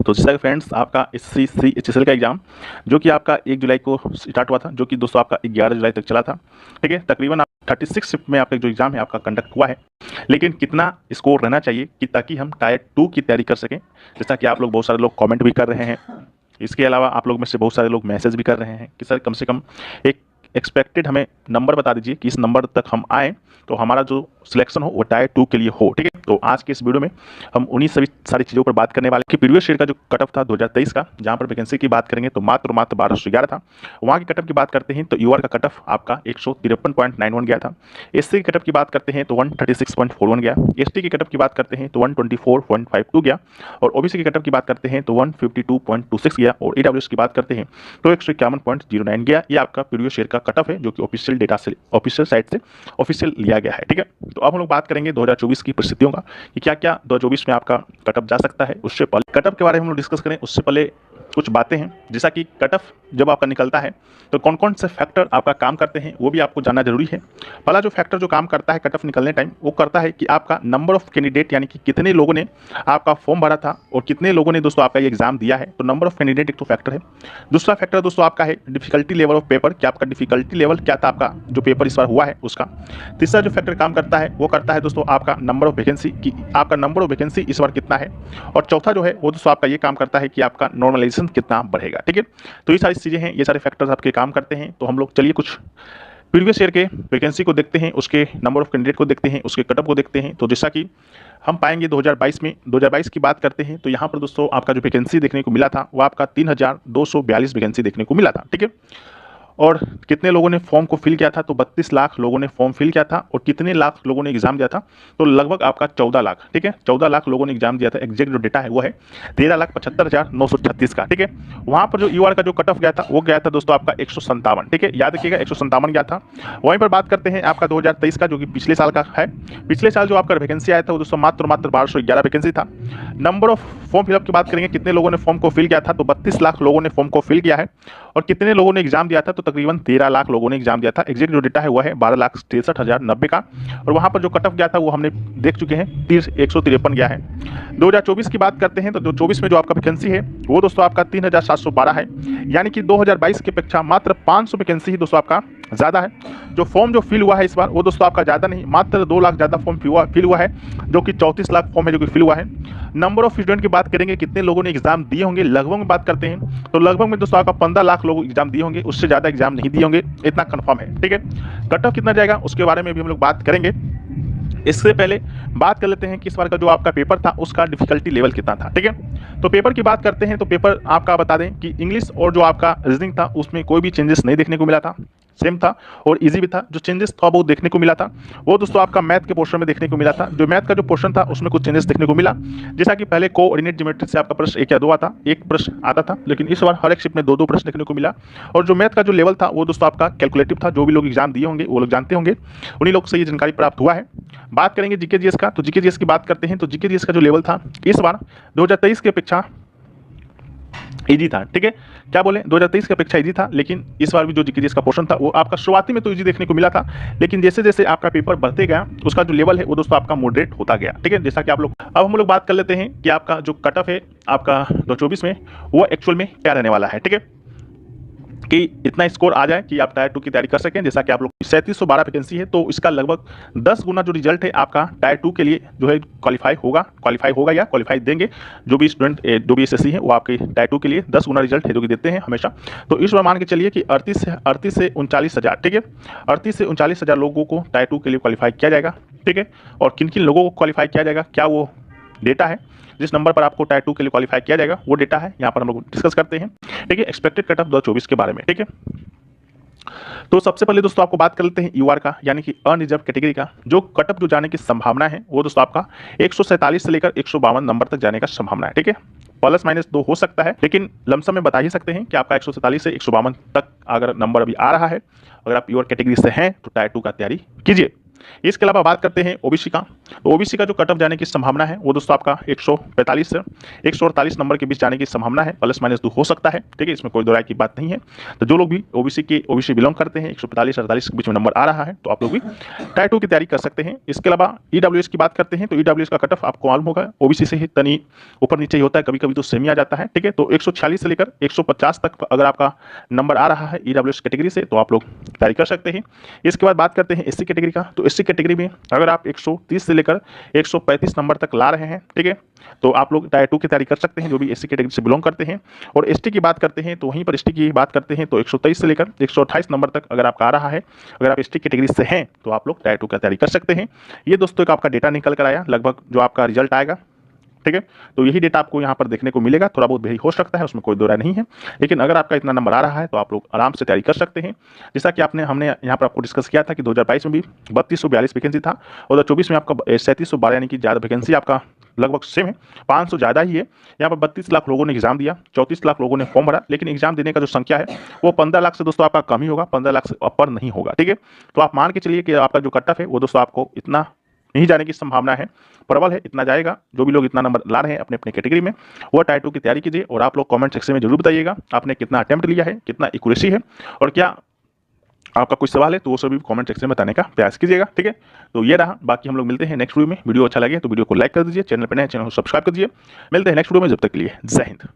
तो जैसा कि फ्रेंड्स आपका एसएससी एचएसएल का एग्जाम जो कि आपका 1 जुलाई को स्टार्ट हुआ था, जो कि दोस्तों आपका 11 जुलाई तक चला था। ठीक है, तकरीबन 36 शिफ्ट में आपका जो एग्जाम है आपका कंडक्ट हुआ है। लेकिन कितना स्कोर रहना चाहिए कि ताकि हम टायर 2 की तैयारी कर सकें, जैसा कि आप लोग बहुत सारे लोग कमेंट भी कर रहे हैं। इसके अलावा आप लोग में से बहुत सारे लोग मैसेज भी कर रहे हैं कि सर कम से कम एक एक्सपेक्टेड हमें नंबर बता दीजिए कि इस नंबर तक हम आएँ तो हमारा जो सिलेक्शन हो वो टायर 2 के लिए हो। ठीक है, तो आज के इस वीडियो में हम उन्हीं सभी सारी चीज़ों पर बात करने वाले कि प्रीवियस ईयर का जो कट ऑफ था 2023 का, जहां पर वैकेंसी की बात करेंगे तो मात्र 1211 था। वहां की कट ऑफ की बात करते हैं तो यूआर का कट ऑफ आपका 153.91 गया था। एससी की कट ऑफ की बात करते हैं तो 136.41 गया। एसटी की कट ऑफ की बात करते हैं तो 124.52 गया। और ओबीसी की कट ऑफ की बात करते हैं तो 152.26 गया। और ईडब्ल्यूएस की बात करते हैं तो 151.09 गया। ये आपका प्रीवियस ईयर का कट ऑफ है, जो कि ऑफिशियल डेटा से, ऑफिशियल साइट से ऑफिशियल लिया गया है। ठीक है, तो अब हम लोग बात करेंगे 2024 की परिस्थितियों का कि क्या क्या 2024 में आपका कटअप जा सकता है। उससे पहले कटअप के बारे में हम लोग डिस्कस करें उससे पहले कुछ बातें हैं, जैसा कि कटअप जब आपका निकलता है तो कौन कौन से फैक्टर आपका काम करते हैं वो भी आपको जानना जरूरी है। पहला जो फैक्टर जो काम करता है कटअप निकलने टाइम, वो करता है कि आपका नंबर ऑफ कैंडिडेट, यानी कि कितने लोगों ने आपका फॉर्म भरा था और कितने लोगों ने दोस्तों आपका ये एग्जाम दिया है। तो नंबर ऑफ कैंडिडेट एक तो फैक्टर है। दूसरा फैक्टर दोस्तों आपका है डिफिकल्टी लेवल ऑफ पेपर, कि आपका डिफिकल्टी लेवल क्या था आपका जो पेपर इस बार हुआ है उसका। तीसरा जो फैक्टर काम करता है वो करता है दोस्तों आपका नंबर ऑफ वैकेंसी, कि आपका नंबर ऑफ वैकेंसी इस बार कितना है। और चौथा जो है वो दोस्तों आपका ये काम करता है कि आपका नॉर्मलाइजेशन कितना बढ़ेगा। ठीक है, तो ये सारी चीज़ें हैं, ये सारे फैक्टर्स आपके काम करते हैं। तो हम लोग चलिए कुछ प्रीवियस ईयर के वैकेंसी को देखते हैं, उसके नंबर ऑफ कैंडिडेट को देखते हैं, उसके कटअप को देखते हैं। तो जैसा कि हम पाएंगे 2022 में, 2022 की बात करते हैं तो यहाँ पर दोस्तों आपका जो वैकेंसी देखने को मिला था वो आपका 3242 वैकेंसी देखने को मिला था। ठीक है, और कितने लोगों ने फॉर्म को फिल किया था तो 32 लाख लोगों ने फॉर्म फिल किया था। और कितने लाख लोगों ने एग्जाम दिया था तो लगभग आपका 14 लाख। ठीक है, 14 लाख लोगों ने एग्जाम दिया था। एग्जैक्ट जो डेटा है वो है 13,75,936 का। ठीक है, वहां पर जो यूआर का जो कट ऑफ गया था वो गया था दोस्तों आपका 157। ठीक है, याद रखिएगा 157 गया था। वहीं पर बात करते हैं आपका 2023 का, जो कि पिछले साल का है। पिछले साल जो आपका वैकेंसी आया था वो दोस्तों मात्र 1211 वैकेंसी था। नंबर ऑफ फॉर्म फिलअप की बात करेंगे, कितने लोगों ने फॉर्म को फिल किया था तो 32 लाख लोगों ने फॉर्म को फिल किया है। और कितने लोगों ने एग्जाम दिया था तो तकरीबन 13 लाख लोगों ने एग्जाम दिया था। एग्जैक्ट जो डेटा है वो है 12,63,090 का। और वहां पर जो कट ऑफ गया था वो हमने देख चुके हैं 153 गया है। 2024 की बात करते हैं तो जो 24 में जो आपका वैकेंसी है वो दोस्तों आपका 3,712 है, यानी कि 2022 की अपेक्षा मात्र 500 वैकेंसी ही दोस्तों आपका ज़्यादा है। जो फॉर्म जो फिल हुआ है इस बार वो दोस्तों आपका ज़्यादा नहीं, मात्र 2 लाख ज़्यादा फॉर्म फिल हुआ है, जो कि 34 लाख फॉर्म है जो कि फिल हुआ है। नंबर ऑफ स्टूडेंट की बात करेंगे, कितने लोगों ने एग्जाम दिए होंगे, लगभग में बात करते हैं तो लगभग में दोस्तों आपका 15 लाख लोग एग्जाम दिए होंगे, उससे ज़्यादा एग्जाम नहीं दिए होंगे, इतना कंफर्म है। ठीक है, कट ऑफ कितना जाएगा उसके बारे में भी हम लोग बात करेंगे। इससे पहले बात कर लेते हैं कि इस बार का जो आपका पेपर था उसका डिफिकल्टी लेवल कितना था। ठीक है, तो पेपर की बात करते हैं तो पेपर आपका बता दें कि इंग्लिश और जो आपका रीजनिंग था उसमें कोई भी चेंजेस नहीं देखने को मिला था, सेम था और इजी भी था। जो चेंजेस था वो देखने को मिला था वो दोस्तों आपका मैथ के पोर्शन में देखने को मिला था। जो मैथ का जो पोर्शन था उसमें कुछ चेंजेस देखने को मिला, जैसा कि पहले कोऑर्डिनेट ज्योमेट्री से आपका प्रश्न 1 या 2 आता, एक प्रश्न आता था, लेकिन इस बार हर एक शिफ्ट में 2-2 प्रश्न देखने को मिला। और जो मैथ का जो लेवल था वो दोस्तों आपका कैलकुलेटिव था। जो भी लोग एग्जाम दिए होंगे वो लोग जानते होंगे, उन्हीं लोग से ये जानकारी प्राप्त हुआ है। बात करेंगे जीके जीएस का, तो जीके जीएस की बात करते हैं तो जीके जीएस का जो लेवल था इस बार 2023 की अपेक्षा इजी था। ठीक है, क्या बोले 2023 की अपेक्षा इजी था, लेकिन इस बार भी जो जीके जीएस का पोर्शन था वो आपका शुरुआती में तो इजी देखने को मिला था, लेकिन जैसे जैसे आपका पेपर बढ़ते गया उसका जो लेवल है वो दोस्तों आपका मॉडरेट होता गया। ठीक है, जैसा कि आप लोग, अब हम लोग बात कर लेते हैं कि आपका जो कट ऑफ है आपका 2024 में वो एक्चुअल में क्या रहने वाला है। ठीक है, कि इतना स्कोर आ जाए कि आप टायर 2 की तैयारी कर सकें। जैसा कि आप लोग 3712 वैकेंसी है तो इसका लगभग 10 गुना जो रिजल्ट है आपका टायर 2 के लिए जो है क्वालिफाई होगा या क्वालिफाई देंगे। जो भी स्टूडेंट जो भी एसएससी है वो आपके टायर 2 के लिए 10 गुना रिजल्ट है जो कि देते हैं हमेशा। तो इस बार मान के चलिए कि 38 से 39 हज़ार, ठीक है, 38 से 39 हज़ार लोगों को टायर 2 के लिए क्वालिफाई किया जाएगा। ठीक है, और किन किन लोगों को क्वालिफाई किया जाएगा, क्या वो डेटा है जिस नंबर पर आपको टायर 2 के लिए क्वालिफाई किया जाएगा, वो डेटा है यहाँ पर हम लोग डिस्कस करते हैं। ठीक है, एक्सपेक्टेड कट ऑफ 2024 के बारे में। ठीक है, तो सबसे पहले दोस्तों आपको बात कर लेते हैं यूआर का, यानी कि अनरिजर्व कैटेगरी का जो कट ऑफ जो जाने की संभावना है वो दोस्तों आपका 147 से लेकर 152 नंबर तक जाने का संभावना है। ठीक है, प्लस माइनस 2 हो सकता है, लेकिन लमसम में बता ही सकते हैं कि आपका 147 से 152 तक अगर नंबर अभी आ रहा है, अगर आप यूआर कैटेगरी से हैं तो टायर 2 का तैयारी कीजिए। इसके अलावा बात करते हैं ओबीसी का, तो ओबीसी का जो कट ऑफ जाने की संभावना है वो दोस्तों आपका 145 से 148 नंबर के बीच जाने की संभावना है, प्लस माइनस 2 हो सकता है, ठीक है, इसमें कोई दो राय की बात नहीं है। तो जो लोग भी ओबीसी बिलोंग करते हैं 145 48 के बीच में नंबर आ रहा है तो आप लोग भी टायर 2 की तैयारी कर सकते हैं। इसके अलावा ईडब्ल्यूएस की बात करते हैं तो ईडब्ल्यूएस का कट ऑफ आपको मालूम होगा ओबीसी से ही तनी ऊपर नीचे ही होता है, कभी कभी तो सेमी आ जाता है, ठीक है। तो 146 से लेकर 150 तक अगर आपका नंबर आ रहा है ईडब्ल्यूएस कैटेगरी से तो आप लोग तैयारी कर सकते हैं। इसके बाद बात करते हैं एससी कैटेगरी का, तो एससी कैटेगरी में अगर आप 130 से लेकर 135 नंबर तक ला रहे हैं, ठीक है, तो आप लोग टायर 2 की तैयारी कर सकते हैं जो भी एससी कैटेगरी से बिलोंग करते हैं। और एसटी की बात करते हैं तो वहीं पर एसटी की बात करते हैं तो 123 से लेकर 128 नंबर तक अगर आपका आ रहा है, अगर आप एसटी कैटेगरी से हैं तो आप लोग टायर 2 की तैयारी कर सकते हैं। ये दोस्तों एक आपका डेटा निकल कर आया, लगभग जो आपका रिजल्ट आएगा, ठीक है, तो यही डेटा आपको यहाँ पर देखने को मिलेगा। थोड़ा बहुत भी हो सकता है, उसमें कोई दो राय नहीं है, लेकिन अगर आपका इतना नंबर आ रहा है तो आप लोग आराम से तैयारी कर सकते हैं। जैसा कि हमने यहाँ पर आपको डिस्कस किया था कि 2022 में भी 3242 वैकेंसी था और 2024 में आपका 3712 यानी कि ज़्यादा वैकेंसी आपका लगभग सेम है, 500 ज़्यादा ही है। यहाँ पर 32 लाख लोगों ने एग्जाम दिया, 34 लाख लोगों ने फॉर्म भरा, लेकिन एग्जाम देने का जो संख्या है वो 15 लाख से दोस्तों आपका कम ही होगा, 15 लाख से ऊपर नहीं होगा, ठीक है। तो आप मान के चलिए कि आपका जो कट ऑफ है वो दोस्तों आपको इतना नहीं जाने की संभावना है, प्रबल है, इतना जाएगा। जो भी लोग इतना नंबर ला रहे हैं अपने अपने कैटेगरी में वो टायर 2 की तैयारी कीजिए। और आप लोग कमेंट सेक्शन में जरूर बताइएगा आपने कितना अटेम्प्ट लिया है, कितना एक्यूरेसी है, और क्या आपका कुछ सवाल है तो वो सभी कमेंट सेक्शन में बताने का प्रयास कीजिएगा, ठीक है। तो ये रहा, बाकी हम लोग मिलते हैं नेक्स्ट वीडियो में। वीडियो अच्छा लगे तो वीडियो को लाइक कर दीजिए, चैनल पर नए चैनल को सब्सक्राइब कर दीजिए। मिलते हैं नेक्स्ट वीडियो में, जब तक के लिए जय हिंद।